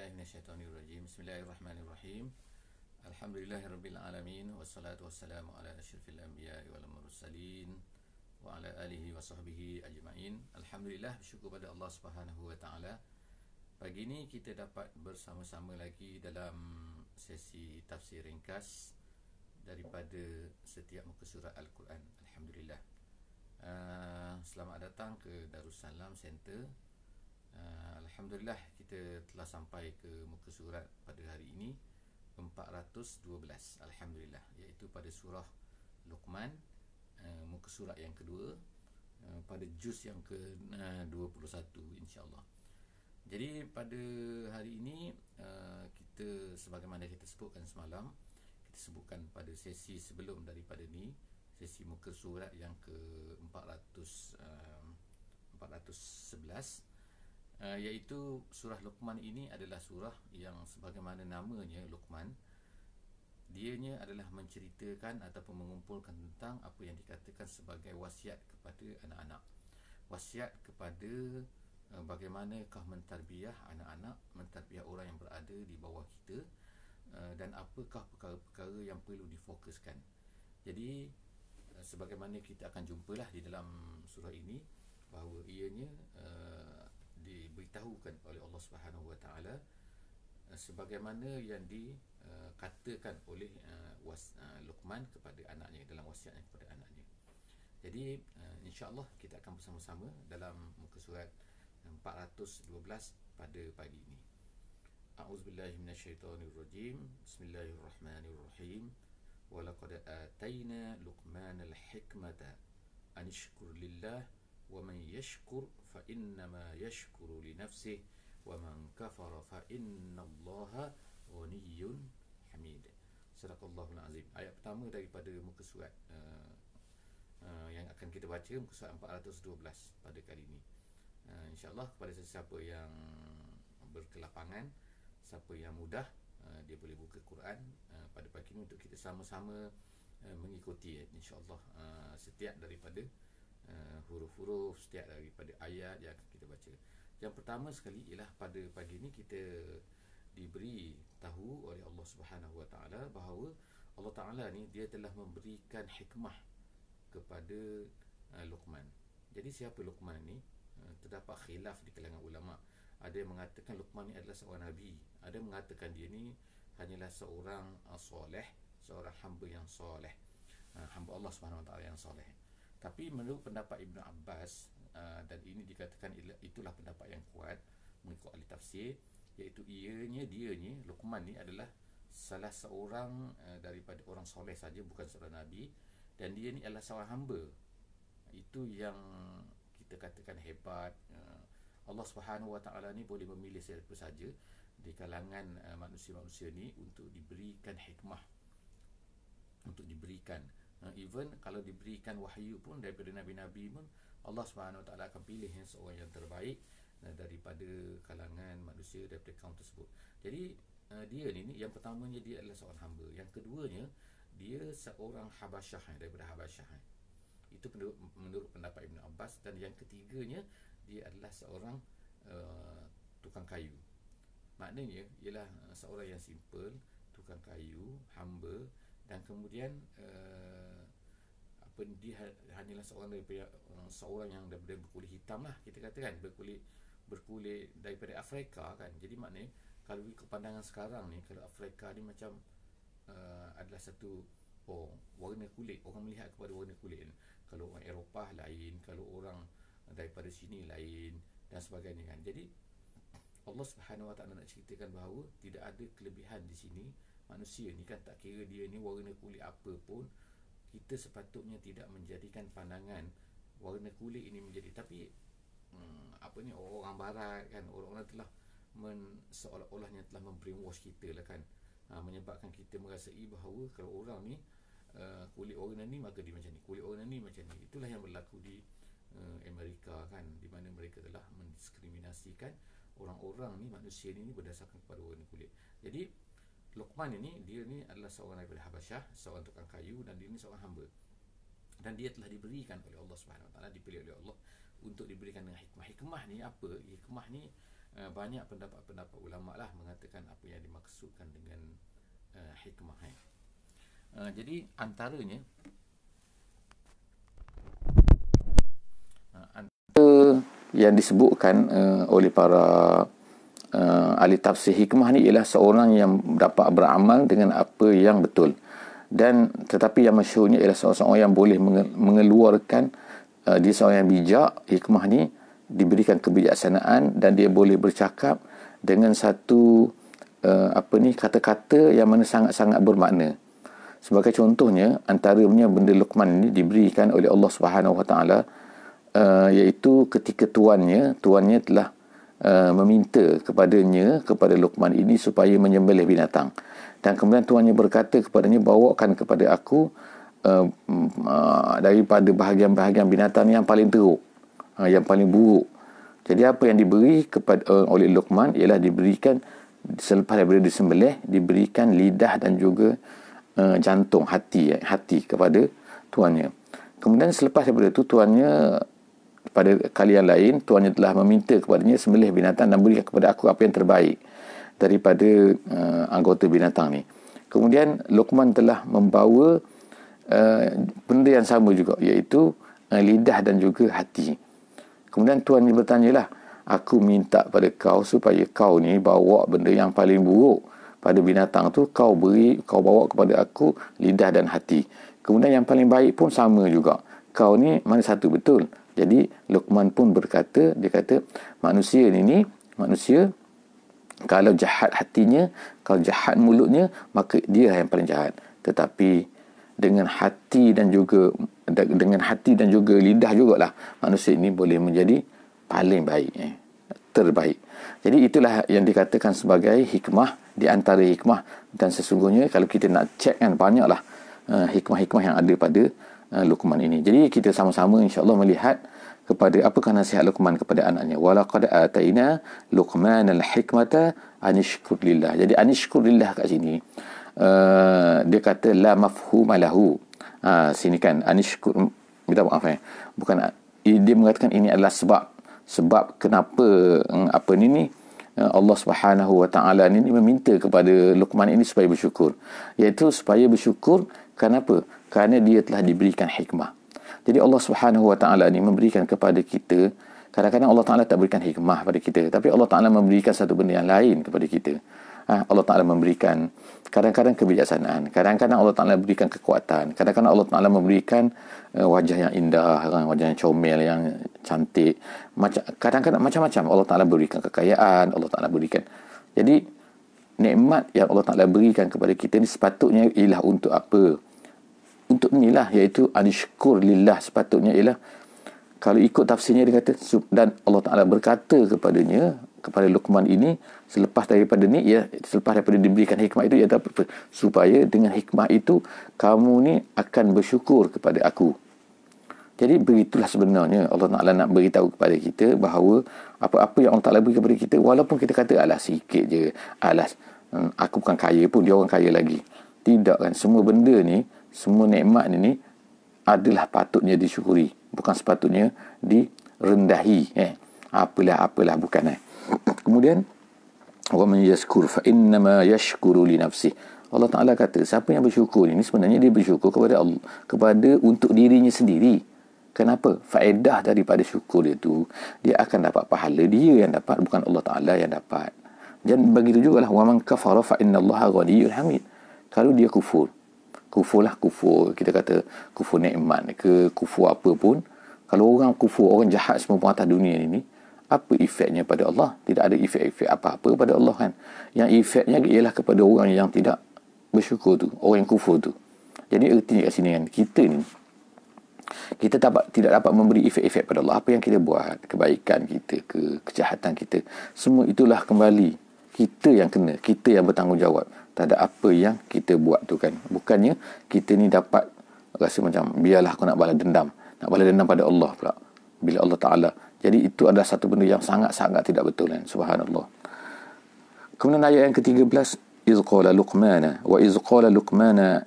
A'udzubillahiminasyaitonirrajim. Bismillahirrahmanirrahim. Alhamdulillahirabbil wassalatu wassalamu ala asyrafil anbiya'i wal mursalin wa ala alihi wa sahbihi ajma'in. Alhamdulillah, bersyukur pada Allah Subhanahu wa taala. Pagi ini kita dapat bersama-sama lagi dalam sesi tafsir ringkas daripada setiap muka surat Al-Quran. Alhamdulillah. Selamat datang ke Darussalam Center. Alhamdulillah, kita telah sampai ke muka surat pada hari ini 412. Alhamdulillah, iaitu pada surah Luqman, muka surat yang kedua, pada juz yang ke-21 insya-Allah. Jadi pada hari ini kita, sebagaimana kita sebutkan semalam, kita sebutkan pada sesi sebelum daripada ni, sesi muka surat yang ke-411, iaitu surah Luqman. Ini adalah surah yang sebagaimana namanya Luqman, dianya adalah menceritakan ataupun mengumpulkan tentang apa yang dikatakan sebagai wasiat kepada anak-anak, wasiat kepada bagaimanakah mentarbiah anak-anak, mentarbiah orang yang berada di bawah kita, dan apakah perkara-perkara yang perlu difokuskan. Jadi sebagaimana kita akan jumpalah di dalam surah ini, bahawa ianya diberitahukan oleh Allah Subhanahu wa taala sebagaimana yang dikatakan oleh Luqman kepada anaknya dalam wasiatnya kepada anaknya. Jadi insya-Allah kita akan bersama-sama dalam muka surat 412 pada pagi ini. A'udzubillahi minasyaitonirrajim. Bismillahirrahmanirrahim. Wa laqad atayna Luqmanal hikmata an yashkur lillah wa man yashkur fa innama yashkuru li nafsihi wa man kafara fa innallaha ghaniyyun hamid. Sadaqallahul azim. Ayat pertama daripada muka surat yang akan kita baca, muka surat 412 pada kali ini. InsyaAllah kepada sesiapa yang berkelapangan, siapa yang mudah, dia boleh buka Quran pada pagi ini untuk kita sama-sama mengikuti insyaAllah setiap daripada huruf-huruf, setiap daripada ayat yang akan kita baca. Yang pertama sekali ialah pada pagi ini kita diberi tahu oleh Allah Subhanahu wa taala bahawa Allah Taala ni dia telah memberikan hikmah kepada Luqman. Jadi siapa Luqman ni? Terdapat khilaf di kalangan ulama. Ada yang mengatakan Luqman ni adalah seorang nabi, ada yang mengatakan dia ni hanyalah seorang soleh, seorang hamba yang soleh, hamba Allah Subhanahu wa taala yang soleh. Tapi menurut pendapat Ibn Abbas, dan ini dikatakan itulah pendapat yang kuat mengikut ahli tafsir, iaitu dianya Luqman ni adalah salah seorang daripada orang soleh saja, bukan seorang nabi, dan dia ni adalah seorang hamba. Itu yang kita katakan hebat. Allah Subhanahu wa taala ni boleh memilih siapa saja di kalangan manusia-manusia ni untuk diberikan hikmah, untuk diberikan even kalau diberikan wahyu pun daripada nabi-nabi pun, Allah Subhanahu wa taala akan pilih seorang yang terbaik daripada kalangan manusia daripada kaum tersebut. Jadi dia ni yang pertamanya dia adalah seorang hamba, yang keduanya dia seorang Habasyah, daripada Habasyah. Itu menurut pendapat Ibn Abbas. Dan yang ketiganya dia adalah seorang tukang kayu. Maknanya ialah seorang yang simple, tukang kayu, hamba, dan kemudian dia hanyalah seorang yang daripada berkulit hitam lah, kita katakan berkulit daripada Afrika kan. Jadi maknanya kalau ikut pandangan sekarang ni, kalau Afrika ni macam adalah satu warna kulit, orang melihat kepada warna kulit. Kalau orang Eropah lain, kalau orang daripada sini lain dan sebagainya kan. Jadi Allah Subhanahu wa taala nak ceritakan bahawa tidak ada kelebihan di sini. Manusia ni kan, tak kira dia ni warna kulit apa pun, kita sepatutnya tidak menjadikan pandangan warna kulit ini menjadi, tapi orang barat kan, orang-orang telah seolah-olahnya telah membrainwash kita lah kan, menyebabkan kita merasai bahawa kalau orang ni kulit warna ni maka dia macam ni, kulit warna ni macam ni. Itulah yang berlaku di Amerika kan, di mana mereka telah mendiskriminasikan orang-orang ni, manusia ni berdasarkan kepada warna kulit. Jadi Luqman ini, dia ni adalah seorang daripada Habasyah, seorang tukang kayu, dan dia ni seorang hamba. Dan dia telah diberikan oleh Allah Subhanahu wa taala, dipilih oleh Allah untuk diberikan dengan hikmah. Hikmah ni apa? Hikmah ni banyak pendapat-pendapat ulama lah mengatakan apa yang dimaksudkan dengan hikmah. Jadi antaranya yang disebutkan oleh para ahli tafsir, hikmah ni ialah seorang yang dapat beramal dengan apa yang betul, dan tetapi yang masyhurnya ialah seorang yang boleh mengeluarkan, dia seorang yang bijak. Hikmah ni diberikan kebijaksanaan dan dia boleh bercakap dengan satu kata-kata yang mana sangat-sangat bermakna. Sebagai contohnya, antaranya benda Luqman ini diberikan oleh Allah Subhanahu Wa Taala, iaitu ketika tuannya telah meminta kepada Luqman ini supaya menyembelih binatang, dan kemudian tuannya berkata kepadanya, bawakan kepada aku daripada bahagian-bahagian binatang yang paling teruk, yang paling buruk. Jadi apa yang diberi oleh Luqman ialah diberikan, selepas daripada disembelih, diberikan lidah dan juga jantung, hati kepada tuannya. Kemudian selepas daripada itu, tuannya pada kali yang lain, tuannya telah meminta kepadanya sembelih binatang dan berikan kepada aku apa yang terbaik daripada anggota binatang ni. Kemudian Luqman telah membawa benda yang sama juga, iaitu lidah dan juga hati. Kemudian tuannya bertanyalah, aku minta pada kau supaya kau ni bawa benda yang paling buruk pada binatang tu, kau bawa kepada aku lidah dan hati. Kemudian yang paling baik pun sama juga, kau ni mana satu betul? Jadi Luqman pun berkata, dia kata manusia kalau jahat hatinya, kalau jahat mulutnya, maka dia yang paling jahat. Tetapi dengan hati dan juga lidah jugalah manusia ini boleh menjadi paling baik, terbaik. Jadi itulah yang dikatakan sebagai hikmah, di antara hikmah. Dan sesungguhnya kalau kita nak cek kan, banyaklah hikmah-hikmah yang ada pada Luqman ini. Jadi kita sama-sama insya-Allah melihat kepada apakah nasihat Luqman kepada anaknya. Walaqad ataina Luqmanal hikmata anishkur lillah. Jadi anishkur lillah kat sini dia kata la mafhuma lahu. Sini kan anishkur, minta maaf bukan, dia mengatakan ini adalah sebab kenapa Allah Subhanahu Wa Taala ini meminta kepada Luqman ini supaya bersyukur, iaitu supaya bersyukur kenapa? Kerana dia telah diberikan hikmah. Jadi Allah Subhanahu Wa Taala ni memberikan kepada kita, kadang-kadang Allah Taala tak berikan hikmah pada kita, tapi Allah Taala memberikan satu benda yang lain kepada kita. Allah Taala memberikan kadang-kadang kebijaksanaan, kadang-kadang Allah Taala memberikan kekuatan, kadang-kadang Allah Taala memberikan wajah yang indah, wajah yang comel, yang cantik, kadang-kadang macam-macam. Allah Taala berikan kekayaan, Allah Taala berikan. Jadi nikmat yang Allah Taala berikan kepada kita ni sepatutnya ialah untuk apa? Untuk inilah, iaitu anishkur lillah. Sepatutnya ialah, kalau ikut tafsirnya dia kata, dan Allah Taala berkata kepada Luqman ini selepas daripada diberikan hikmah itu, iaitu apa? Supaya dengan hikmah itu kamu ni akan bersyukur kepada aku. Jadi begitulah sebenarnya Allah Taala nak beritahu kepada kita bahawa apa-apa yang Allah Taala beri kepada kita, walaupun kita kata alah sikit je, alah aku bukan kaya pun, dia orang kaya lagi. Tidak kan, semua benda ni, semua nikmat ni adalah patutnya disyukuri, bukan sepatutnya direndahi. Apalah bukan. Kemudian wa man yashkur fa innama yashkuru li nafsihi. Allah Taala kata siapa yang bersyukur ini sebenarnya dia bersyukur kepada Allah, untuk dirinya sendiri. Kenapa? Faedah daripada syukur itu, dia akan dapat pahala, dia yang dapat, bukan Allah Taala yang dapat. Dan begitu jugalah wa man kafara fa innallaha ghaniyyun hamid. Kalau dia kufur, kita kata kufur nikmat ke kufur apa pun, kalau orang kufur, orang jahat semua pun atas dunia ini, apa efeknya pada Allah? Tidak ada efek apa-apa pada Allah kan. Yang efeknya ialah kepada orang yang tidak bersyukur tu, orang yang kufur tu. Jadi ertinya kat sini kan, kita tidak dapat memberi efek-efek pada Allah. Apa yang kita buat, kebaikan kita ke kejahatan kita, semua itulah kembali kita yang kena, kita yang bertanggungjawab terhadap apa yang kita buat tu kan. Bukannya kita ni dapat rasa macam biarlah aku nak balas dendam pada Allah pula bila Allah Ta'ala. Jadi itu adalah satu benda yang sangat-sangat tidak betul kan. Subhanallah. Kemudian ayat yang ke-13, iz qala luqmana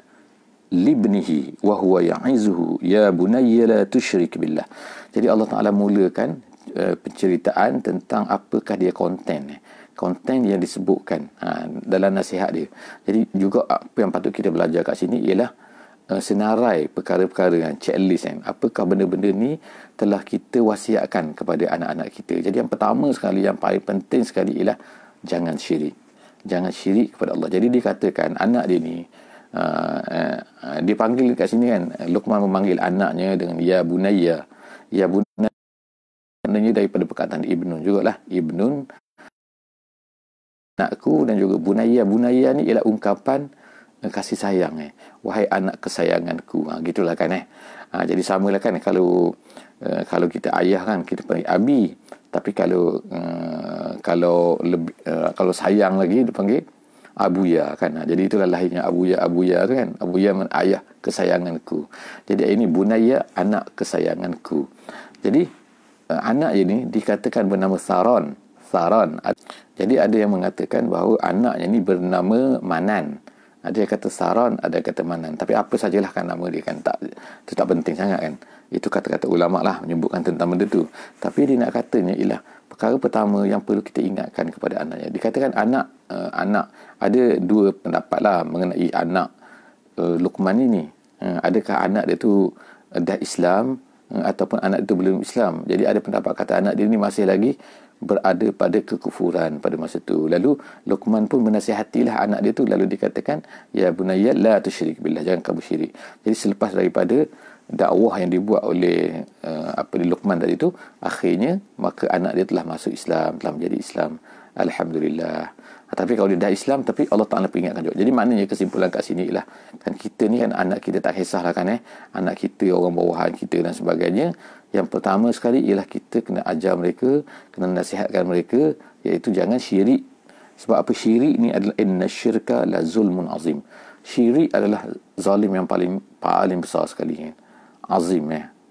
libnihi wa huwa ya'izuhu ya bunayya la tusyrik billah. Jadi Allah Ta'ala mulakan penceritaan tentang apakah dia konten yang disebutkan dalam nasihat dia. Jadi juga apa yang patut kita belajar kat sini ialah senarai perkara-perkara checklist apakah benda-benda ni telah kita wasiatkan kepada anak-anak kita. Jadi yang pertama sekali, yang paling penting sekali ialah jangan syirik kepada Allah. Jadi dikatakan anak dia ni dia panggil kat sini kan, Luqman memanggil anaknya dengan ya bunayya. Maknanya daripada perkataan ibnun jugalah, ibnun anakku, dan juga bunayya ni ialah ungkapan kasih sayang wahai anak kesayanganku, gitulah kan jadi samalah kan, kalau kita ayah kan kita panggil abi, tapi kalau sayang lagi dipanggil abuya kan. Jadi itulah lahirnya abuya tu kan, abuya ayah kesayanganku. Jadi ini bunayya, anak kesayanganku. Jadi anak ini dikatakan bernama Saron. Jadi ada yang mengatakan bahawa anaknya ni bernama Manan. Ada yang kata Saron, ada yang kata Manan. Tapi apa sajalah kan nama dia kan, itu tak penting sangat kan. Itu kata-kata ulama lah menyebutkan tentang benda tu. Tapi dia nak katanya ialah perkara pertama yang perlu kita ingatkan kepada anaknya. Dikatakan anak ada dua pendapat lah mengenai anak Luqman ini. Adakah anak dia tu dah Islam ataupun anak itu belum Islam. Jadi ada pendapat kata anak dia ni masih lagi berada pada kekufuran pada masa tu. Lalu Luqman pun menasihatilah anak dia tu, lalu dikatakan ya bunayya la tusyrik billah, jangan kamu syirik. Jadi selepas daripada dakwah yang dibuat oleh Luqman tadi tu, akhirnya maka anak dia telah masuk Islam, telah menjadi Islam, alhamdulillah. Tapi kalau dia dah Islam, tapi Allah Ta'ala peringatkan juga. Jadi maknanya kesimpulan kat sini ialah kan kita ni kan anak kita tak kisahlah kan anak kita, orang bawahan kita dan sebagainya. Yang pertama sekali ialah kita kena ajar mereka, kena nasihatkan mereka, iaitu jangan syirik. Sebab apa? Syirik ni adalah inna syirka la zulmun azim. Syirik adalah zalim yang paling besar sekali kan. Azim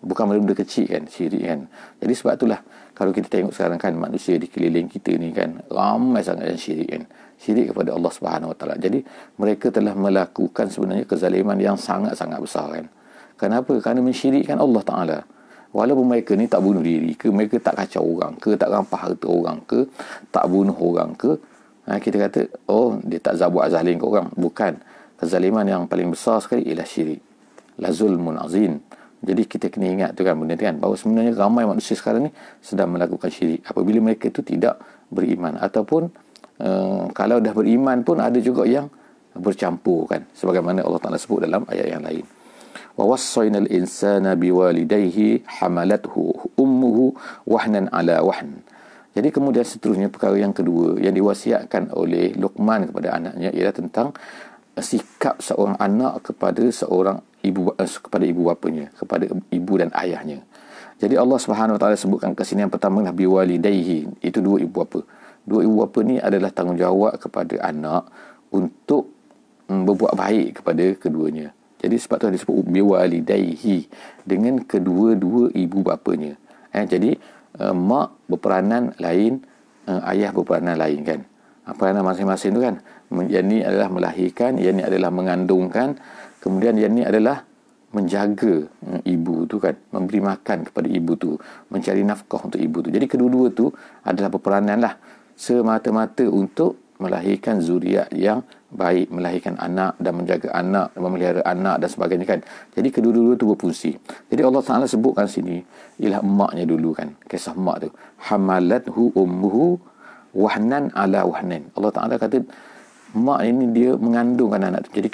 bukan benda kecil kan, syirik kan. Jadi sebab itulah kalau kita tengok sekarang kan manusia di keliling kita ni kan ramai sangat yang syirik kan. Syirik kepada Allah Subhanahu Wa Taala. Jadi mereka telah melakukan sebenarnya kezaliman yang sangat-sangat besar kan. Kenapa? Kerana mensyirikkan Allah Taala. Walaupun mereka ni tak bunuh diri ke, mereka tak kacau orang ke, tak rampas harta orang ke, tak bunuh orang ke, kita kata dia tak buat zalim ke orang. Bukan. Kezaliman yang paling besar sekali ialah syirik. La zulmun azim. Jadi kita kena ingat tu kan benda tu kan, bahawa sebenarnya ramai manusia sekarang ni sedang melakukan syirik apabila mereka tu tidak beriman, ataupun kalau dah beriman pun ada juga yang bercampur kan, sebagaimana Allah Ta'ala sebut dalam ayat yang lain. Wa wassaynal insana biwalidayhi hamalathu ummuhu wahnan ala wahn. Jadi kemudian seterusnya perkara yang kedua yang diwasiatkan oleh Luqman kepada anaknya ialah tentang sikap seorang anak kepada kepada ibu bapanya, kepada ibu dan ayahnya. Jadi Allah Subhanahu Wa Taala sebutkan ke sini yang pertama lah biwalidayhi, itu dua ibu bapa. Dua ibu bapa ni adalah tanggungjawab kepada anak untuk berbuat baik kepada keduanya. Jadi sebab tu disebut biwalidayhi, dengan kedua-dua ibu bapanya. Jadi mak berperanan lain, ayah berperanan lain kan. Peranan masing-masing tu kan. Yang ni adalah melahirkan, yang ni adalah mengandungkan, kemudian yang ni adalah menjaga ibu tu kan, memberi makan kepada ibu tu, mencari nafkah untuk ibu tu. Jadi kedua-dua tu adalah berperanan lah semata-mata untuk melahirkan zuriat yang baik, melahirkan anak dan menjaga anak, memelihara anak dan sebagainya kan. Jadi kedua-dua tu berfungsi. Jadi Allah Ta'ala sebutkan sini ialah emaknya dulu kan, kisah emak tu, hamalathu ummuhu wahnan ala wahnan. Allah Ta'ala kata mak ini dia mengandungkan anak tu. Jadi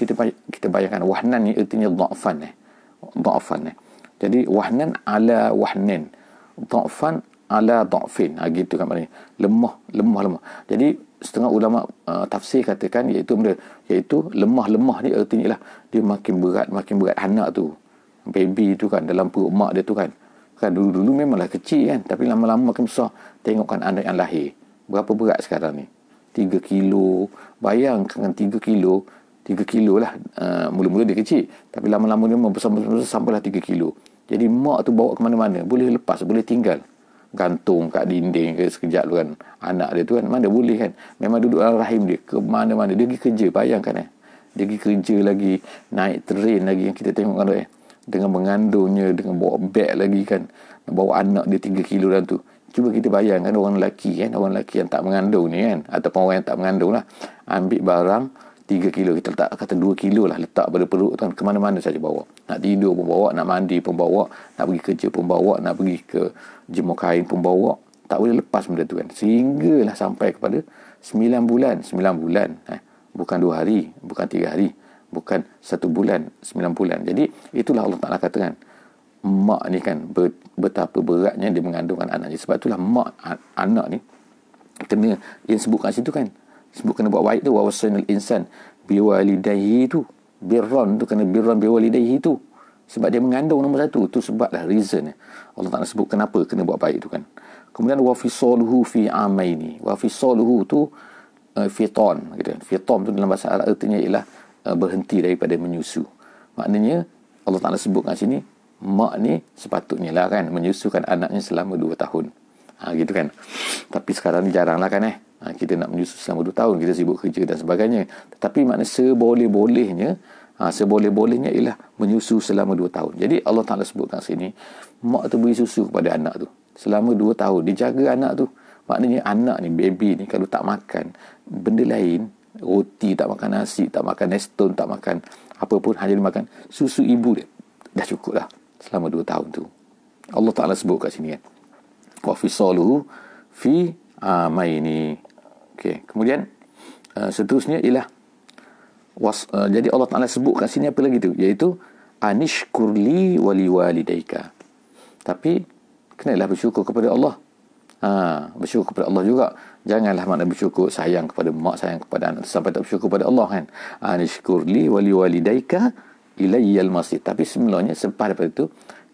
kita bayangkan wahnan ni artinya dha'fan Jadi wahnan ala wahnan, dha'fan ala dha'fin, gitu kan maknanya. Lemah. Jadi setengah ulama tafsir katakan iaitu lemah ni artinya lah dia makin berat anak tu, baby tu kan dalam perut mak dia tu kan. Kan dulu memanglah kecil kan, tapi lama-lama makin besar. Tengokkan anak yang lahir berapa berat sekarang ni, 3 kilo. Bayangkan 3 kilo lah. Mula-mula dia kecil, tapi lama-lama dia membesar sampailah 3 kilo. Jadi mak tu bawa ke mana-mana, boleh lepas, boleh tinggal, gantung kat dinding ke sekejap tu kan. Anak dia tu kan mana boleh kan, memang duduk dalam rahim dia ke mana-mana. Dia pergi kerja, bayangkan dia pergi kerja lagi, naik train lagi yang kita tengok kan dengan mengandungnya, dengan bawa beg lagi kan, bawa anak dia 3 kilo dalam tu. Cuba kita bayangkan orang lelaki kan, orang lelaki yang tak mengandung ni kan, ataupun orang yang tak mengandung lah, ambil barang 3 kilo, kita letak kata 2 kilo lah, letak pada perut tu kan, ke mana-mana saja bawa. Nak tidur pun bawa, nak mandi pun bawa, nak pergi kerja pun bawa, nak pergi ke jemur kain pun bawa. Tak boleh lepas benda tu kan. Sehinggalah sampai kepada 9 bulan. 9 bulan. Bukan 2 hari, bukan 3 hari, bukan 1 bulan, 9 bulan. Jadi itulah Allah Ta'ala katakan, mak ni kan betapa beratnya dia mengandungkan anaknya. Sebab itulah mak anak ni kena, yang sebutkan situ kan, sebut kena buat baik tu, wa wasainal insan biwalidayhi tu, birran tu kena birran biwalidayhi tu, sebab dia mengandung nombor 1 tu, sebablah reason Allah Ta'ala sebut kenapa kena buat baik tu kan. Kemudian wa fisaluhu fi amaini, wa fisaluhu tu fiton gitu. Fiton tu dalam bahasa Arab artinya ialah berhenti daripada menyusu. Maknanya Allah Ta'ala sebut kat sini, mak ni sepatutnya lah kan menyusukan anaknya selama 2 tahun. Gitu kan. Tapi sekarang ni jarang lah kan kita nak menyusu selama 2 tahun, kita sibuk kerja dan sebagainya. Tetapi makna seboleh-bolehnya ialah menyusu selama 2 tahun. Jadi Allah Ta'ala sebut kat sini, mak tu beri susu kepada anak tu selama 2 tahun, dijaga anak tu. Maknanya anak ni, baby ni, kalau tak makan benda lain, roti tak makan, nasi tak makan, neston tak makan, apa pun, hanya dia makan susu ibu dia, dah cukup lah selama 2 tahun tu. Allah Ta'ala sebut kat sini kan, wa fisaluhu fi amaini. Okey, kemudian seterusnya ialah jadi Allah Ta'ala sebut kat sini apa lagi tu, iaitu anishkurli wali walidaika. Tapi kenalah bersyukur kepada Allah. Bersyukur kepada Allah juga. Janganlah makna bersyukur sayang kepada mak, sayang kepada anak sampai tak bersyukur kepada Allah kan. Anishkurli wali walidaika ilayyal masir. Tapi sebenarnya selepas daripada itu,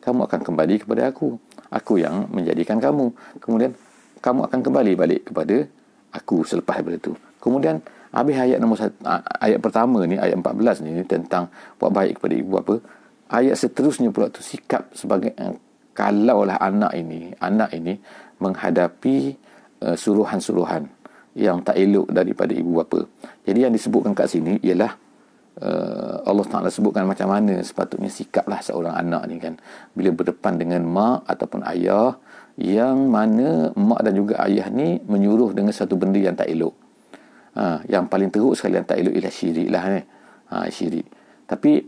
kamu akan kembali kepada aku. Aku yang menjadikan kamu. Kemudian kamu akan kembali balik kepada aku selepas daripada itu. Kemudian habis ayat nombor 1, ayat pertama ni, ayat 14 ni tentang buat baik kepada ibu bapa. Ayat seterusnya pula tu sikap sebagai kalaulah anak ini menghadapi suruhan-suruhan yang tak elok daripada ibu bapa. Jadi yang disebutkan kat sini ialah Allah Ta'ala sebutkan macam mana sepatutnya sikaplah seorang anak ni kan, bila berdepan dengan mak ataupun ayah, yang mana mak dan juga ayah ni menyuruh dengan satu benda yang tak elok. Yang paling teruk sekali yang tak elok ialah syirik lah ni. Syirik. Tapi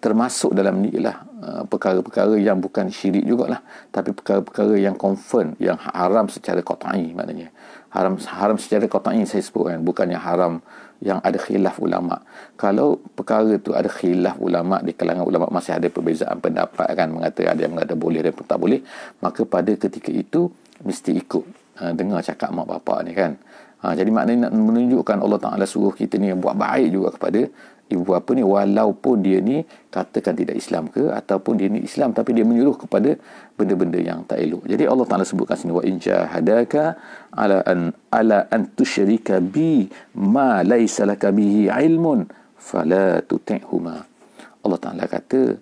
termasuk dalam ni ialah perkara-perkara yang bukan syirik jugalah, tapi perkara-perkara yang confirm, yang haram secara qat'i. Maknanya haram secara qat'i saya sebutkan, bukan yang haram yang ada khilaf ulama. Kalau perkara tu ada khilaf ulama, di kalangan ulama masih ada perbezaan pendapat kan, ada yang mengata boleh dan tak boleh, maka pada ketika itu mesti ikut dengar cakap mak bapak ni kan. Jadi maknanya nak menunjukkan Allah Ta'ala suruh kita ni buat baik juga kepada ibu bapa ni, walaupun dia ni katakan tidak Islam ke, ataupun dia ni Islam tapi dia menyuruh kepada benda-benda yang tak elok. Jadi Allah Ta'ala sebutkan sini, wa in jahadaka ala an tusyrika bi ma laysa laka bihi ilmun fala tuti'huma. Allah Ta'ala kata,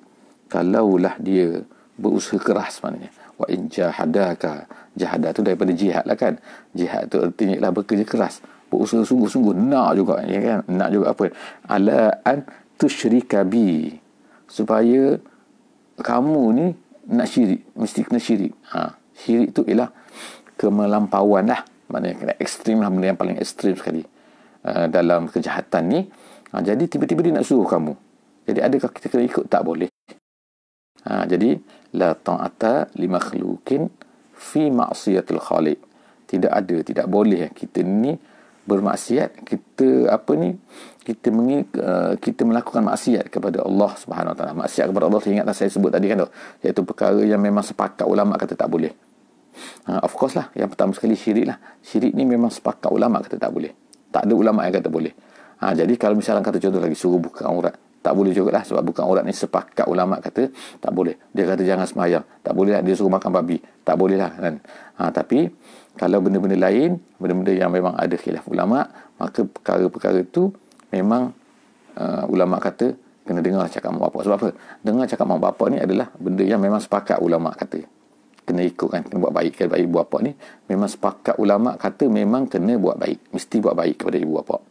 kalaulah dia berusaha keras, maknanya wa in jahadaka, jahadah tu daripada jihad lah kan. Jihad tu artinya ialah bekerja keras, berusaha sungguh-sungguh, nak juga ya kan, nak juga apa, ala an tusyrika bi, supaya kamu ni nak syirik, mesti kena syirik. Syirik tu ialah kemelampauan lah, maknanya kena ekstrim lah, benda yang paling ekstrim sekali dalam kejahatan ni. Jadi tiba-tiba dia nak suruh kamu, jadi adakah kita kena ikut? Tak boleh. Jadi la ta'ata li makhluqin fi ma'siyatil khaliq. Tidak boleh kita ni bermaksiat, kita melakukan maksiat kepada Allah Subhanahu Wa Taala. Maksiat kepada Allah, ingatlah saya sebut tadi kan, iaitu perkara yang memang sepakat ulama kata tak boleh. Of course lah, yang pertama sekali syirik lah. Syirik ni memang sepakat ulama kata tak boleh. Tak ada ulama yang kata boleh. Jadi kalau misalnya kata contoh lagi, suruh buka aurat, tak boleh juga lah, sebab bukan aurat ni sepakat ulama kata tak boleh. Dia kata jangan semayang, tak boleh lah. Dia suruh makan babi, tak boleh lah kan. Tapi kalau benda-benda lain, benda-benda yang memang ada khilaf ulama, maka perkara-perkara tu memang ulama kata kena dengar cakap mak bapak. Sebab apa? Dengar cakap mak bapak ni adalah benda yang memang sepakat ulama kata kena ikut kan, kena buat baik kepada ibu bapa ni. Memang sepakat ulama kata memang kena buat baik, mesti buat baik kepada ibu bapa.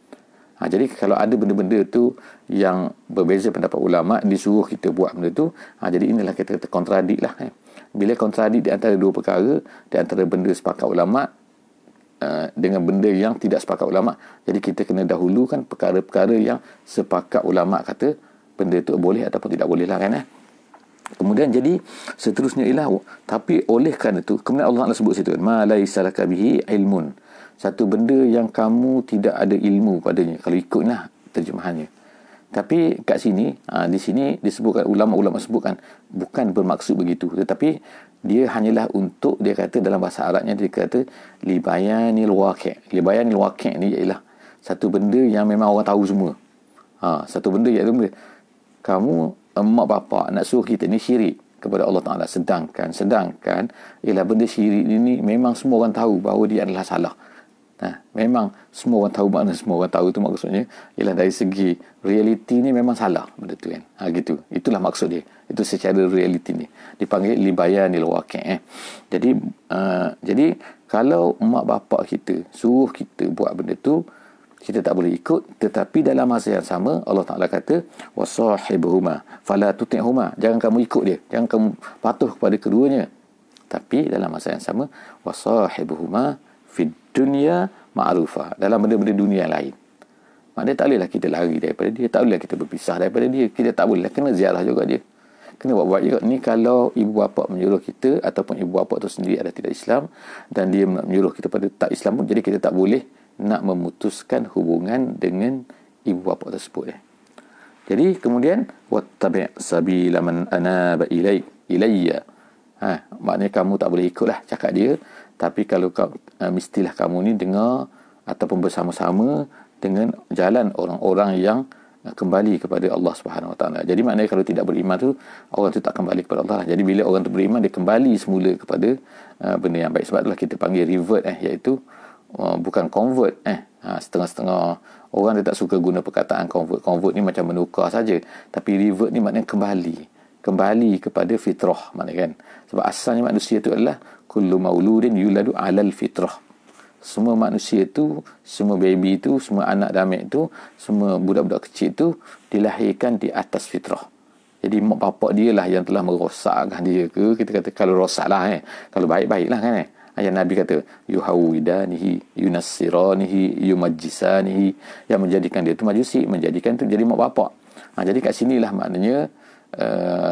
Jadi kalau ada benda-benda tu yang berbeza pendapat ulama, disuruh kita buat benda tu, jadi inilah kita kontradik lah. Bila kontradik di antara dua perkara, di antara benda sepakat ulama dengan benda yang tidak sepakat ulama. Jadi kita kena dahulukan perkara-perkara yang sepakat ulama kata benda itu boleh ataupun tidak boleh lah kan. Kemudian jadi seterusnya ialah, tapi oleh kerana itu, kemudian Allah Ta'ala sebut situ, ma laisa laka bihi ilmun. Satu benda yang kamu tidak ada ilmu padanya, kalau ikutlah terjemahannya. Tapi kat sini, di sini disebutkan, ulama-ulama sebutkan, bukan bermaksud begitu, tetapi dia hanyalah untuk, dia kata dalam bahasa Arabnya, dia kata libayanil waqi'. Libayanil waqi' ni ialah satu benda yang memang orang tahu semua. Satu benda iaitu kamu, mak bapak nak suruh kita ni syirik kepada Allah Ta'ala, sedangkan ialah benda syirik ini memang semua orang tahu bahawa dia adalah salah. Memang semua orang tahu, makna semua orang tahu tu maksudnya ialah dari segi realiti ni memang salah benda tu kan. Gitu. Itulah maksud dia. Itu secara realiti ni dipanggil libayanil waqi'. Jadi kalau mak bapak kita suruh kita buat benda tu, kita tak boleh ikut. Tetapi dalam masa yang sama Allah Ta'ala kata wasahibuhuma fala tuti'huma, jangan kamu ikut dia, jangan kamu patuh kepada keduanya. Tapi dalam masa yang sama wasahibuhuma fid dunya ma'rufa, dalam benda-benda dunia lain. Maknanya tak bolehlah kita lari daripada dia, tak bolehlah kita berpisah daripada dia, kita tak bolehlah, kena ziarah juga dia, kena buat-buat juga. Ni kalau ibu bapa menyuruh kita, ataupun ibu bapa tu sendiri ada tidak Islam dan dia menyuruh kita pada tak Islam pun, jadi kita tak boleh nak memutuskan hubungan dengan ibu bapa tersebut. Jadi kemudian wattabi' sabila man anaba ilayya. Maknanya kamu tak boleh ikutlah cakap dia, tapi kalau mestilah kamu ni dengar ataupun bersama-sama dengan jalan orang-orang yang kembali kepada Allah Subhanahu Wa Taala. Jadi maknanya kalau tidak beriman tu, orang tu tak kembali kepada Allah. Jadi bila orang tu beriman, dia kembali semula kepada benda yang baik. Sebab itulah kita panggil revert, iaitu bukan convert. Setengah-setengah orang dia tak suka guna perkataan convert. Convert ni macam menukar saja, tapi revert ni maknanya kembali kepada fitrah, maknanya kan. Sebab asalnya manusia itu adalah kullu mauludin yuladu alal fitrah. Semua manusia itu, semua baby itu, semua anak damik itu, semua budak-budak kecil itu dilahirkan di atas fitrah. Jadi mak bapak dia lah yang telah merosakkan dia ke, kita kata kalau rosak lah, kalau baik-baik lah kan. Ayat Nabi kata yuhawidanihi yunassiranihi yumajjisanihi, yang menjadikan dia itu majusi, menjadikan itu jadi mak bapak. Jadi kat sinilah maknanya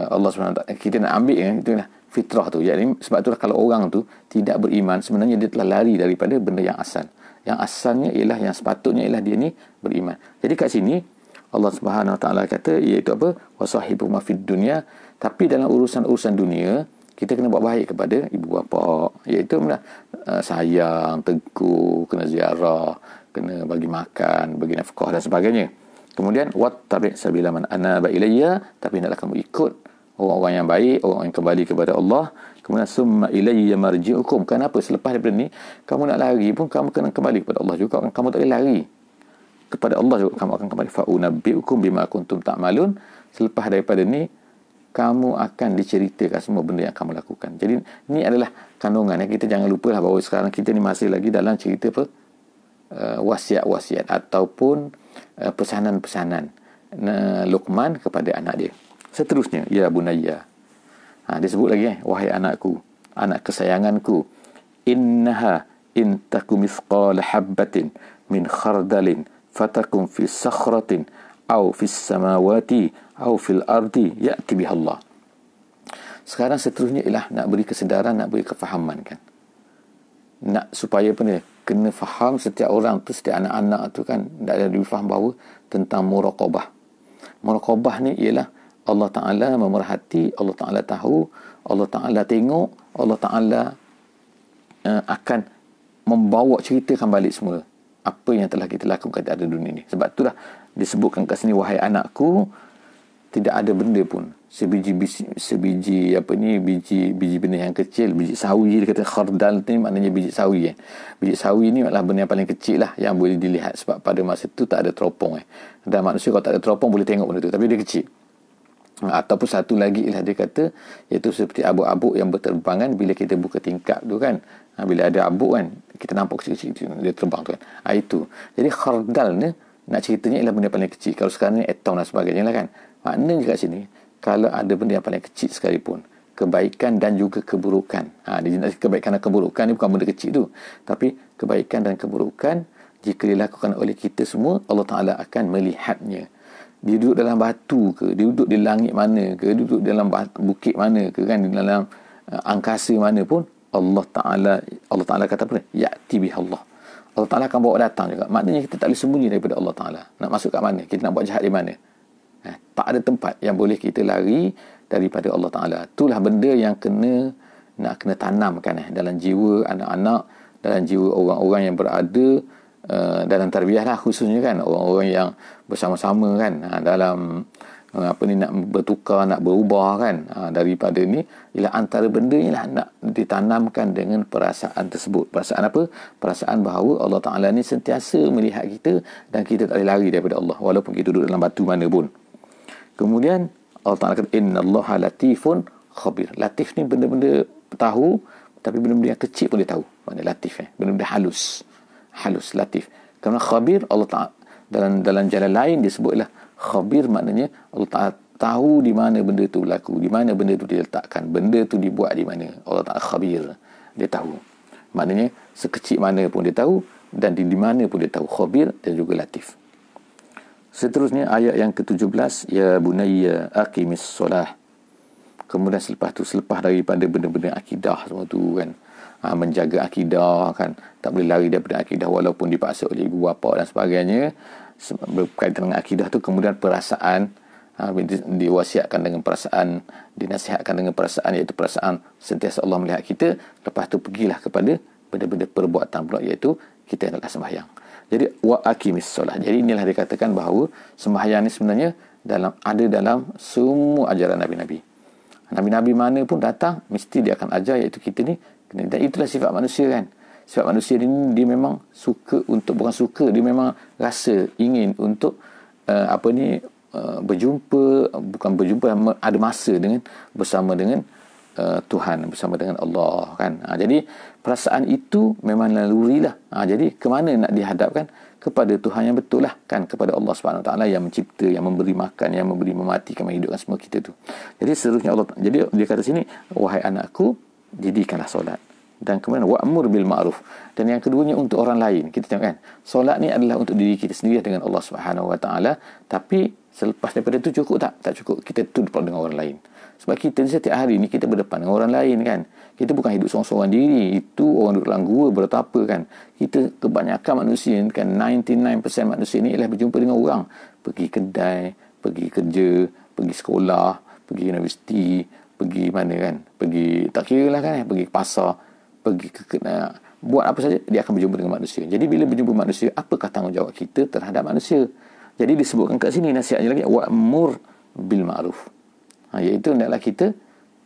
Allah SWT, kita nak ambil kan, itulah fitrah tu. Jadi sebab itulah kalau orang tu tidak beriman, sebenarnya dia telah lari daripada benda yang asal. Yang asalnya ialah, yang sepatutnya ialah dia ni beriman. Jadi kat sini Allah Subhanahu Wa Taala kata, iaitu apa? Wasahibu ma fid dunya. Tapi dalam urusan-urusan dunia, kita kena buat baik kepada ibu bapa, iaitu sayang, tegur, kena ziarah, kena bagi makan, bagi nafkah dan sebagainya. Kemudian wattabi' sabila man anaba ilayya, tapi hendaklah kamu ikut orang-orang yang baik, orang yang kembali kepada Allah. Kemudian summa ilayya marji'ukum. Kenapa selepas daripada ni kamu nak lari pun kamu kena kembali kepada Allah juga. Kamu tak boleh lari kepada Allah juga, kamu akan kembali. Fa unabbi'ukum bima kuntum ta'malun. Selepas daripada ni kamu akan diceritakan semua benda yang kamu lakukan. Jadi ni adalah kandungan. Kita jangan lupalah bahawa sekarang kita ni masih lagi dalam cerita wasiat-wasiat ataupun pesanan-pesanan Luqman kepada anak dia. Seterusnya, ya bunayya. Dia sebut lagi, wahai anakku, anak kesayanganku, innaha in taku mithqala habbatin min khardalin fatakum fi sakhratin aw fi samawati aw fil ardi ya'ti biha Allah. Sekarang seterusnya ialah nak beri kesedaran, nak beri kefahaman kan. Nak supaya kena faham setiap orang tu, setiap anak-anak tu kan, tak ada difaham bahawa tentang muraqabah. Muraqabah ni ialah Allah Ta'ala memerhati, Allah Ta'ala tahu, Allah Ta'ala tengok, Allah Ta'ala akan membawa ceritakan balik semula apa yang telah kita lakukan di dunia ni. Sebab itulah disebutkan kat sini, wahai anakku, tidak ada benda pun sebiji benda yang kecil, biji sawi. Dia kata khardal ni maknanya biji sawi. Biji sawi ni adalah benda yang paling kecil lah yang boleh dilihat, sebab pada masa tu tak ada teropong. Dan manusia kalau tak ada teropong boleh tengok benda tu, tapi dia kecil. Ataupun satu lagi ialah dia kata, iaitu seperti abuk-abuk yang berterbangan bila kita buka tingkap tu kan. Bila ada abuk kan, kita nampak kecil-kecil dia terbang tu kan. Itu. Jadi khardal ni nak ceritanya ialah benda paling kecil. Kalau sekarang ni atom dan sebagainya lah kan. Maknanya kat sini, kalau ada benda yang paling kecil sekalipun, kebaikan dan juga keburukan. Kebaikan dan keburukan ni bukan benda kecil tu. Tapi kebaikan dan keburukan jika dilakukan oleh kita semua, Allah Ta'ala akan melihatnya. Dia duduk dalam batu ke, dia duduk di langit mana ke, dia duduk dalam bukit mana ke, kan, di dalam angkasa mana pun, Allah Ta'ala kata apa? Ya'ti bihallah. Allah Ta'ala akan bawa datang juga. Maknanya kita tak boleh sembunyi daripada Allah Ta'ala. Nak masuk kat mana? Kita nak buat jahat di mana? Tak ada tempat yang boleh kita lari daripada Allah Ta'ala. Itulah benda yang nak kena tanamkan dalam jiwa anak-anak, dalam jiwa orang-orang yang berada dalam tarbiyah lah, khususnya kan orang-orang yang bersama-sama kan dalam nak bertukar, nak berubah kan daripada ni, ialah antara benda ni lah nak ditanamkan dengan perasaan tersebut. Perasaan apa? Perasaan bahawa Allah Ta'ala ni sentiasa melihat kita dan kita tak boleh lari daripada Allah walaupun kita duduk dalam batu mana pun. Kemudian Allah Ta'ala kata innallaha latifun khabir. Latif ni benda-benda tahu, tapi benda-benda yang kecil pun dia tahu. Maknanya latif benda-benda halus, latif. Kerana khabir, Allah Ta'ala dalam jalan lain disebutlah khabir, maknanya Allah Ta'ala tahu di mana benda tu berlaku, di mana benda tu diletakkan, benda tu dibuat di mana. Allah Ta'ala khabir, dia tahu. Maknanya sekecil mana pun dia tahu, dan di mana pun dia tahu. Khabir dan juga latif. Seterusnya ayat yang ke-17, ya bunayya aqimis solah. Kemudian selepas daripada benda-benda akidah semua tu kan, menjaga akidah kan, tak boleh lari daripada akidah walaupun dipaksa oleh ibu bapa dan sebagainya. Berkaitan dengan akidah tu, kemudian perasaan, diwasiatkan dengan perasaan, dinasihatkan dengan perasaan, iaitu perasaan sentiasa Allah melihat kita. Lepas tu pergilah kepada benda-benda perbuatan pula, iaitu kita hendaklah sembahyang. Jadi wa aqimis solah. Jadi inilah dikatakan bahawa sembahyang ni sebenarnya ada dalam semua ajaran nabi-nabi. Nabi-nabi mana pun datang mesti dia akan ajar, iaitu kita ni, dan itulah sifat manusia kan. Sifat manusia ni dia memang dia memang rasa ingin untuk berjumpa, ada masa bersama dengan Tuhan, bersama dengan Allah kan. Jadi perasaan itu memang lalurilah. Jadi ke mana nak dihadapkan? Kepada Tuhan yang betul lah kan, kepada Allah Subhanahu Wa Taala yang mencipta, yang memberi makan, yang memberi mematikan, menghidupkan semua kita tu. Jadi seterusnya jadi dia kata sini, wahai anakku, didikkanlah solat, dan kemudian wa'mur bil ma'ruf. Dan yang keduanya untuk orang lain. Kita tengok kan, solat ni adalah untuk diri kita sendiri dengan Allah Subhanahu Wa Taala, tapi selepas daripada itu cukup tak? Tak cukup. Kita tu dengan orang lain. Sebab kita setiap hari ni kita berdepan dengan orang lain kan. Kita bukan hidup seorang-seorang diri. Itu orang duduk dalam gua bertapa kan. Kita kebanyakan manusia kan, 99% manusia ni ialah berjumpa dengan orang. Pergi kedai, pergi kerja, pergi sekolah, pergi universiti, pergi mana kan. Pergi, tak kira lah kan, pergi ke pasar, pergi buat apa saja, dia akan berjumpa dengan manusia. Jadi bila berjumpa manusia, apakah tanggungjawab kita terhadap manusia? Jadi disebutkan kat sini nasihatnya lagi, wa'mur bil ma'ruf. Iaitu hendaklah kita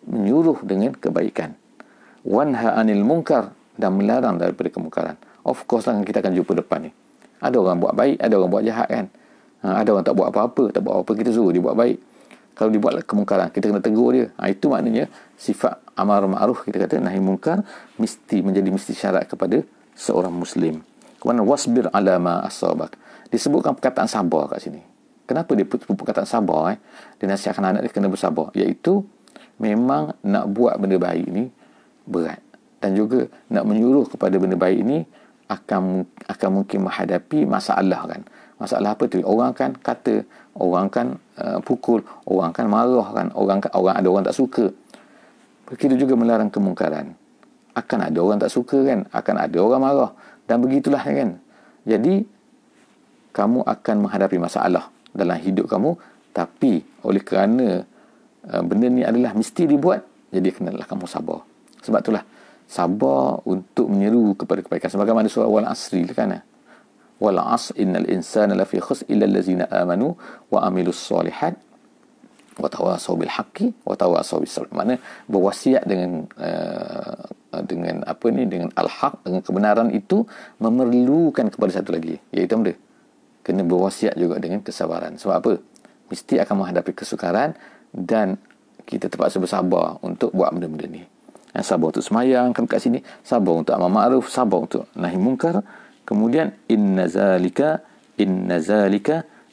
menyuruh dengan kebaikan. Wanha anil munkar, dan melarang daripada kemungkaran. Of course lah kita akan jumpa depan ni. Ada orang buat baik, ada orang buat jahat kan. Ada orang tak buat apa-apa, kita suruh dia buat baik. Kalau dia buat kemungkaran, kita kena tegur dia. Itu maknanya sifat amar ma'ruf, kita kata nahi munkar mesti syarat kepada seorang muslim. Kemudian wasbir ala ma asabak. Disebutkan perkataan sabar kat sini. Kenapa dia sebut perkataan sabar? Dia nasihatkan anak dia kena bersabar. Iaitu memang nak buat benda baik ni berat. Dan juga nak menyuruh kepada benda baik ni akan mungkin menghadapi masalah kan. Masalah apa tu? Orang kan kata, orang kan pukul, orang kan marah kan, orang ada orang tak suka. Begitu juga melarang kemungkaran. Akan ada orang tak suka kan, akan ada orang marah, dan begitulah kan. Jadi kamu akan menghadapi masalah dalam hidup kamu, tapi oleh kerana benda ni adalah mesti dibuat, jadi kenalah kamu sabar. Sebab itulah sabar untuk menyeru kepada kebaikan. Sebagaimana surah Wal Asri kan, wal asr innal insana lafi khusr illa allazina amanu wa amilus solihat wa tawasaw bil haqqi wa tawasaw bis sabr. Maknanya berwasiat dengan dengan al-haq, dengan kebenaran itu memerlukan kepada satu lagi, iaitu apa? Kena berwasiat juga dengan kesabaran. Sebab apa? Mesti akan menghadapi kesukaran, dan kita terpaksa bersabar untuk buat benda-benda ni. Sabar untuk semayang kan kat sini, sabar untuk amar ma'ruf, sabar untuk nahi munkar. Kemudian inna zalika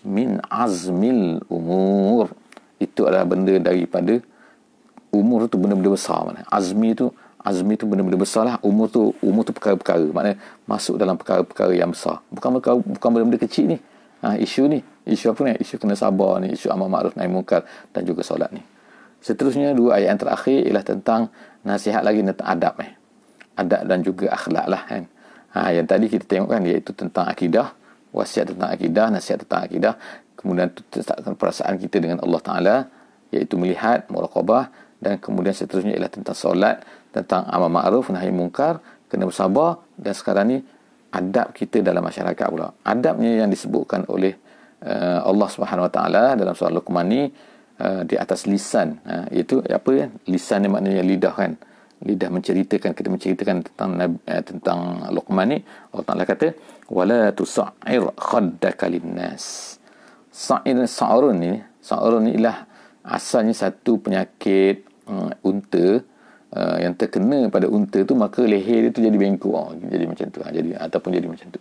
min azmil umur. Itu adalah benda daripada umur tu benda-benda besar mana. Azmi tu benda-benda besar lah. Umur tu perkara-perkara. Maknanya masuk dalam perkara-perkara yang besar. Bukan benda-benda kecil ni. Isu apa ni? Isu kena sabar ni, isu amar ma'ruf nahi munkar dan juga solat ni. Seterusnya, 2 ayat yang terakhir ialah tentang nasihat lagi tentang adab adab dan juga akhlak lah kan. Yang tadi kita tengok kan, iaitu tentang akidah, wasiat tentang akidah, nasihat tentang akidah. Kemudian letakkan perasaan kita dengan Allah Ta'ala, iaitu melihat, muraqabah. Dan kemudian seterusnya ialah tentang solat, tentang amar ma'ruf nahi munkar, kena bersabar. Dan sekarang ni adab kita dalam masyarakat pula. Adabnya yang disebutkan oleh Allah Subhanahu Wa Taala dalam surah Luqman ni, di atas lisan, iaitu apa ya? Lisan ni maknanya lidah kan. Lidah kita menceritakan tentang Luqman ni. Allah Taala kata, wala tusa'ir khaddaka linnas. Sa'run ni ialah asalnya satu penyakit unta, yang terkena pada unta tu, maka leher dia tu jadi bengkok, jadi macam tu, ataupun jadi macam tu,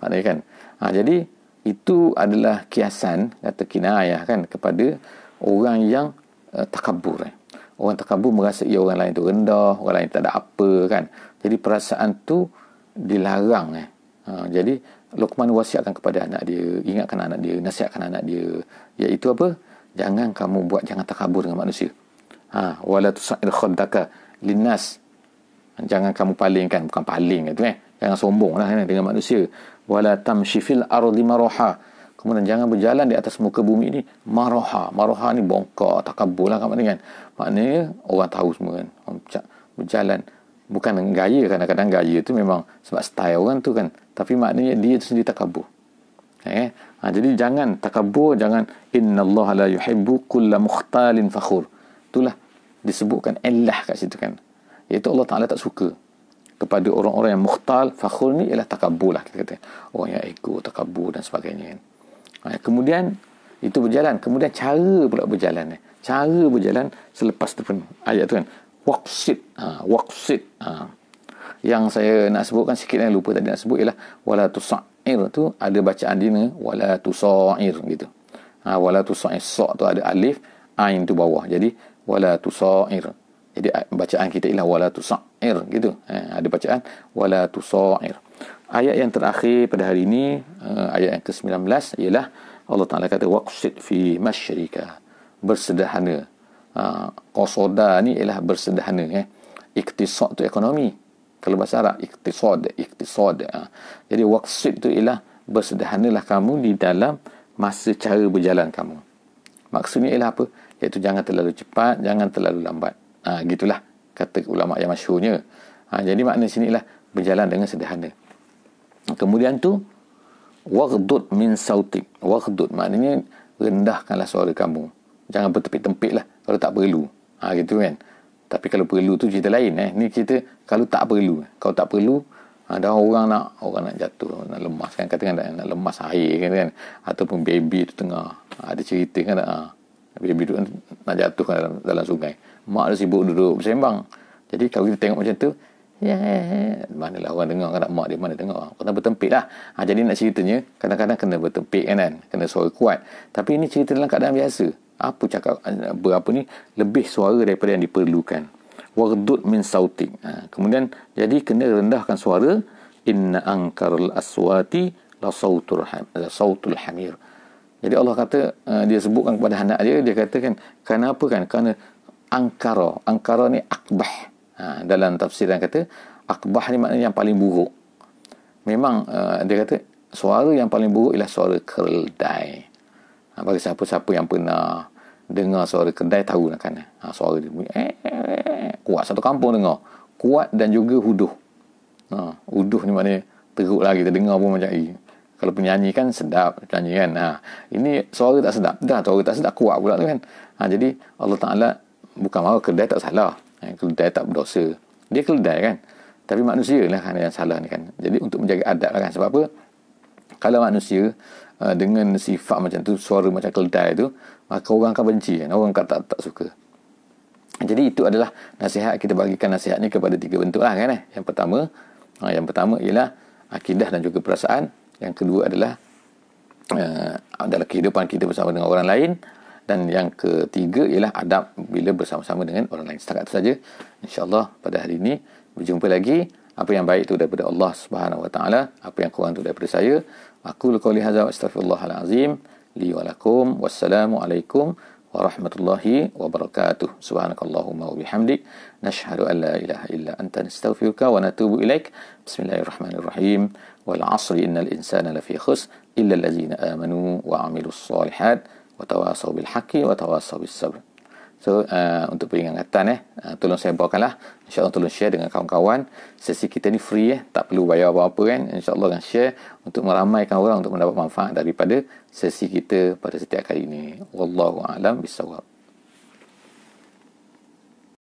maknanya kan. Jadi itu adalah kiasan, kata kinayah kan, kepada orang yang takabur. Orang takabur merasa orang lain tu rendah, orang lain tak ada apa kan. Jadi perasaan tu dilarang. Jadi Luqman wasiatkan kepada anak dia, ingatkan anak dia, nasihatkan anak dia, iaitu apa? Jangan takabur dengan manusia. Wala tusa'ir khaddaka linnas. Jangan kamu palingkan, bukan paling itu jangan sombonglah dengan manusia. Wala tamshi fil ardi maraha. Kemudian jangan berjalan di atas muka bumi ini maraha. Maraha ni bongkak, takabur lah kan. Maknanya orang tahu semua kan. Berjalan bukan gaya, kadang-kadang gaya tu memang sebab style orang tu kan, tapi maknanya dia tu sendiri takabur. Jadi jangan takabur, jangan innallaha la yuhibbu kulla mukhtalin fakhur. Itulah disebutkan illah kat situ kan, iaitu Allah Ta'ala tak suka kepada orang-orang yang mukhtal. Fakhur ni ialah takabur lah, kita kata orang yang ego, takabur dan sebagainya kan. Kemudian itu berjalan, kemudian cara pula berjalan selepas tu pun ayat tu kan, waqsid. Yang saya nak sebutkan sikit yang lupa tadi nak sebut ialah wala tusa'ir tu ada bacaan dia wala tusa'ir gitu. Wala tusa'ir, sa' tu ada alif, ain tu bawah, jadi wala tusa'ir. Jadi bacaan kita ialah wala tusa'ir gitu. Ada bacaan wala tusa'ir. Ayat yang terakhir pada hari ini, ayat yang ke-19 ialah Allah Ta'ala kata waqsid fi masyrika, bersederhana. Qasada ni ialah bersederhana. Iktisad tu ekonomi, kalau bahasa Arab iktisad. Jadi waqsid tu ialah bersederhanalah kamu di dalam masa cara berjalan kamu. Maksudnya ialah apa? Iaitu jangan terlalu cepat, jangan terlalu lambat. Gitulah kata ulama yang masyhurnya. Jadi makna sini ialah berjalan dengan sederhana. Kemudian tu waghdud min sautik. Waghdud maknanya rendahkanlah suara kamu. Jangan bertempik-tempik lah kalau tak perlu. Gitu kan. Tapi kalau perlu tu cerita lain. Ni kita kalau tak perlu. Kalau tak perlu, ada orang nak jatuh, nak lemas kan, katakan nak lemas air kan, ataupun baby tu tengah ada cerita kan, baby tu nak jatuh kan dalam sungai, mak dia sibuk duduk bersembang. Jadi kalau kita tengok macam tu, manalah orang dengar kan, mak dia mana dengar, kena bertempik lah. Jadi nak ceritanya kadang-kadang kena bertempik kan, kena suara kuat. Tapi ini cerita dalam keadaan biasa. Apa cakap berapa ni lebih suara daripada yang diperlukan. Waghdud min sautik. Kemudian jadi kena rendahkan suara. Inna ankarul aswati la sautul hamir. Jadi Allah kata, dia sebutkan kepada anak dia katakan kenapa kan? Kerana angkara ni akbah. Dalam tafsiran kata akbah ni maknanya yang paling buruk. Memang dia kata suara yang paling buruk ialah suara keldai. Bagi siapa-siapa yang pernah dengar suara kedai tahu lah kan. Suara dia kuat, satu kampung dengar. Kuat dan juga huduh. Huduh ni maknanya teruk lah, kita dengar pun macam kalau penyanyi kan sedap nyanyi kan. Ini suara tak sedap. Suara tak sedap, kuat pula tu kan. Jadi Allah Ta'ala bukan mahu kedai tak salah. Kedai tak berdosa. Dia kedai kan. Tapi manusia lah kan yang salah ni kan. Jadi untuk menjaga adab lah kan. Sebab apa? Kalau manusia dengan sifat macam tu, suara macam keldai tu, maka orang akan benci kan, orang akan tak suka. Jadi itu adalah nasihat, kita bagikan nasihat ni kepada 3 bentuk lah kan. Yang pertama ialah akidah dan juga perasaan. Yang kedua adalah dalam kehidupan kita bersama dengan orang lain. Dan yang ketiga ialah adab bila bersama-sama dengan orang lain. Setakat itu saja. InsyaAllah pada hari ini berjumpa lagi. Apa yang baik itu daripada Allah Subhanahu Wa Taala, apa yang kurang itu daripada saya. Aku qouli hadza wa astaghfirullahal azim li wa lakum. Wassalamualaikum warahmatullahi wabarakatuh. Subhanakallahumma wa bihamdik nashhadu an la ilaha illa anta nastaghfiruka wa natubu ilaik. Bismillahirrahmanirrahim. Wal 'asri innal insana lafi khusr illa allazina amanu wa 'amilus solihat wa tawasaw bil haqqi wa tawasaw bis sabr. So untuk peringatan tolong saya bawakanlah, insya-Allah tolong share dengan kawan-kawan. Sesi kita ni free tak perlu bayar apa-apa kan. Insya-Allah akan share untuk meramaikan orang untuk mendapat manfaat daripada sesi kita pada setiap kali ini. Wallahu a'lam bissawab.